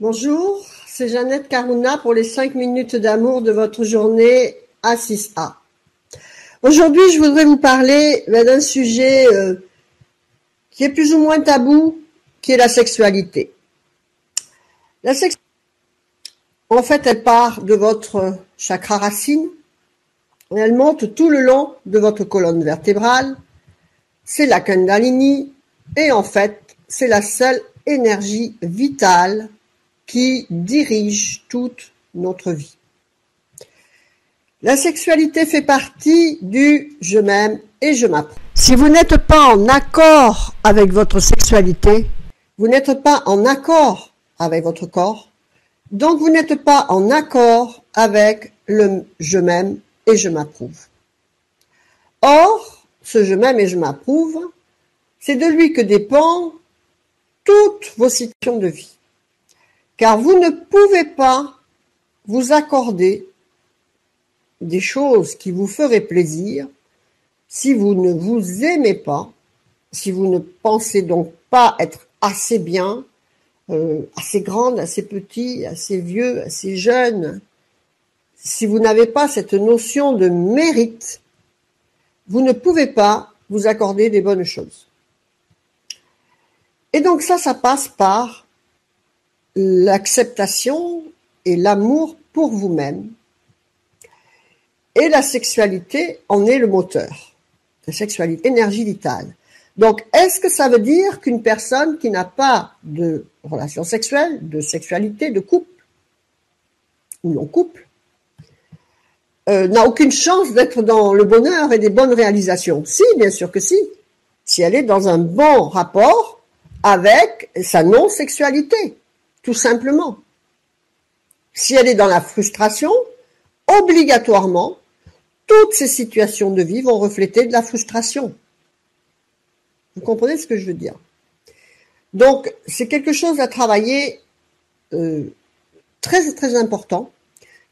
Bonjour, c'est Jeannette Carouna pour les 5 minutes d'amour de votre journée A6A. Aujourd'hui, je voudrais vous parler d'un sujet qui est plus ou moins tabou, qui est la sexualité. La sexualité, en fait, elle part de votre chakra racine et elle monte tout le long de votre colonne vertébrale. C'est la Kundalini et en fait, c'est la seule énergie vitale qui dirige toute notre vie. La sexualité fait partie du « je m'aime et je m'approuve ». Si vous n'êtes pas en accord avec votre sexualité, vous n'êtes pas en accord avec votre corps, donc vous n'êtes pas en accord avec le « je m'aime et je m'approuve ». Or, ce « je m'aime et je m'approuve », c'est de lui que dépendent toutes vos situations de vie. Car vous ne pouvez pas vous accorder des choses qui vous feraient plaisir si vous ne vous aimez pas, si vous ne pensez donc pas être assez bien, assez grande, assez petit, assez vieux, assez jeune. Si vous n'avez pas cette notion de mérite, vous ne pouvez pas vous accorder des bonnes choses. Et donc ça passe par l'acceptation et l'amour pour vous-même. Et la sexualité en est le moteur. La sexualité, énergie vitale. Donc, est-ce que ça veut dire qu'une personne qui n'a pas de relation sexuelle, de sexualité, de couple, ou non-couple, n'a aucune chance d'être dans le bonheur et des bonnes réalisations? Si, bien sûr que si. Si elle est dans un bon rapport avec sa non-sexualité, tout simplement. Si elle est dans la frustration, obligatoirement, toutes ces situations de vie vont refléter de la frustration. Vous comprenez ce que je veux dire? Donc, c'est quelque chose à travailler très, très important,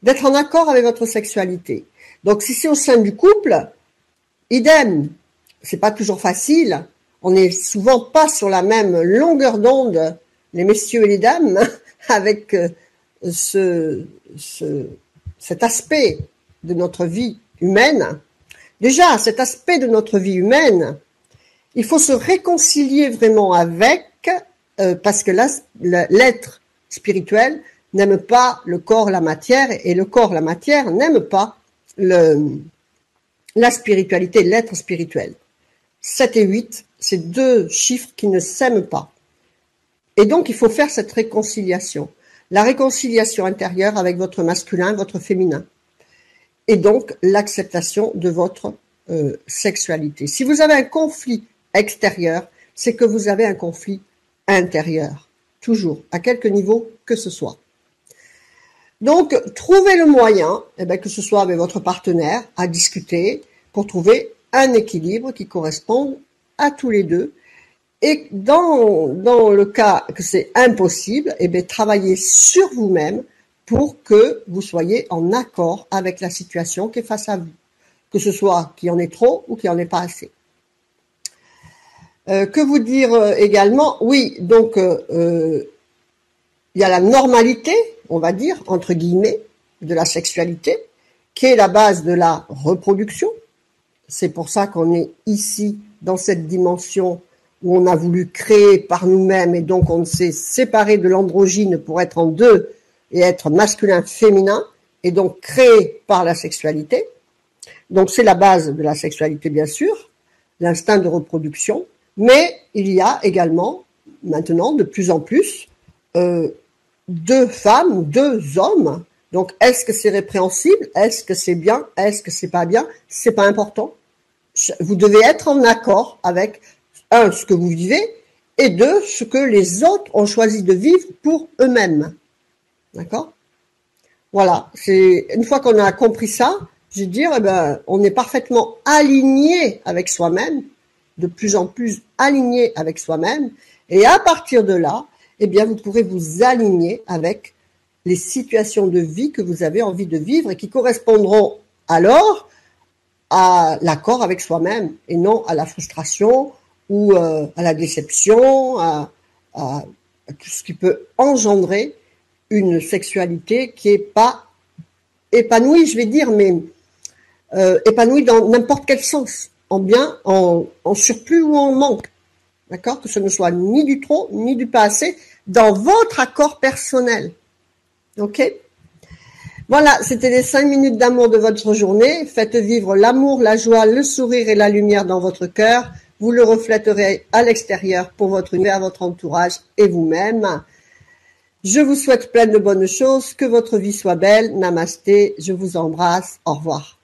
d'être en accord avec votre sexualité. Donc, si c'est au sein du couple, idem, c'est pas toujours facile, on n'est souvent pas sur la même longueur d'onde, les messieurs et les dames, avec cet aspect de notre vie humaine. Déjà, cet aspect de notre vie humaine, il faut se réconcilier vraiment avec, parce que l'être spirituel n'aime pas le corps, la matière, et le corps, la matière n'aime pas la spiritualité, l'être spirituel. 7 et 8, c'est deux chiffres qui ne s'aiment pas. Et donc, il faut faire cette réconciliation. La réconciliation intérieure avec votre masculin, votre féminin. Et donc, l'acceptation de votre sexualité. Si vous avez un conflit extérieur, c'est que vous avez un conflit intérieur. Toujours, à quelque niveau que ce soit. Donc, trouvez le moyen, que ce soit avec votre partenaire, à discuter, pour trouver un équilibre qui corresponde à tous les deux. Et dans le cas que c'est impossible, travaillez sur vous-même pour que vous soyez en accord avec la situation qui est face à vous. Que ce soit qu'il y en ait trop ou qu'il n'y en ait pas assez. Que vous dire également? Oui, donc il y a la normalité, on va dire, entre guillemets, de la sexualité, qui est la base de la reproduction. C'est pour ça qu'on est ici, dans cette dimension où on a voulu créer par nous-mêmes et donc on s'est séparé de l'androgyne pour être en deux et être masculin-féminin et donc créé par la sexualité. Donc c'est la base de la sexualité bien sûr, l'instinct de reproduction, mais il y a également maintenant de plus en plus deux femmes ou deux hommes. Donc est-ce que c'est répréhensible? Est-ce que c'est bien? Est-ce que c'est pas bien? C'est pas important. Vous devez être en accord avec un, ce que vous vivez, et deux, ce que les autres ont choisi de vivre pour eux-mêmes. D'accord? Voilà, c'est une fois qu'on a compris ça, je veux dire, on est parfaitement aligné avec soi-même, de plus en plus aligné avec soi-même, et à partir de là, vous pourrez vous aligner avec les situations de vie que vous avez envie de vivre et qui correspondront alors à l'accord avec soi-même et non à la frustration ou à la déception, à tout ce qui peut engendrer une sexualité qui est pas épanouie, je vais dire, mais épanouie dans n'importe quel sens, en bien, en surplus ou en manque. D'accord? Que ce ne soit ni du trop, ni du pas assez, dans votre accord personnel. Ok? Voilà, c'était les 5 minutes d'amour de votre journée. Faites vivre l'amour, la joie, le sourire et la lumière dans votre cœur. Vous le reflèterez à l'extérieur pour votre univers, votre entourage et vous-même. Je vous souhaite plein de bonnes choses, que votre vie soit belle. Namasté, je vous embrasse. Au revoir.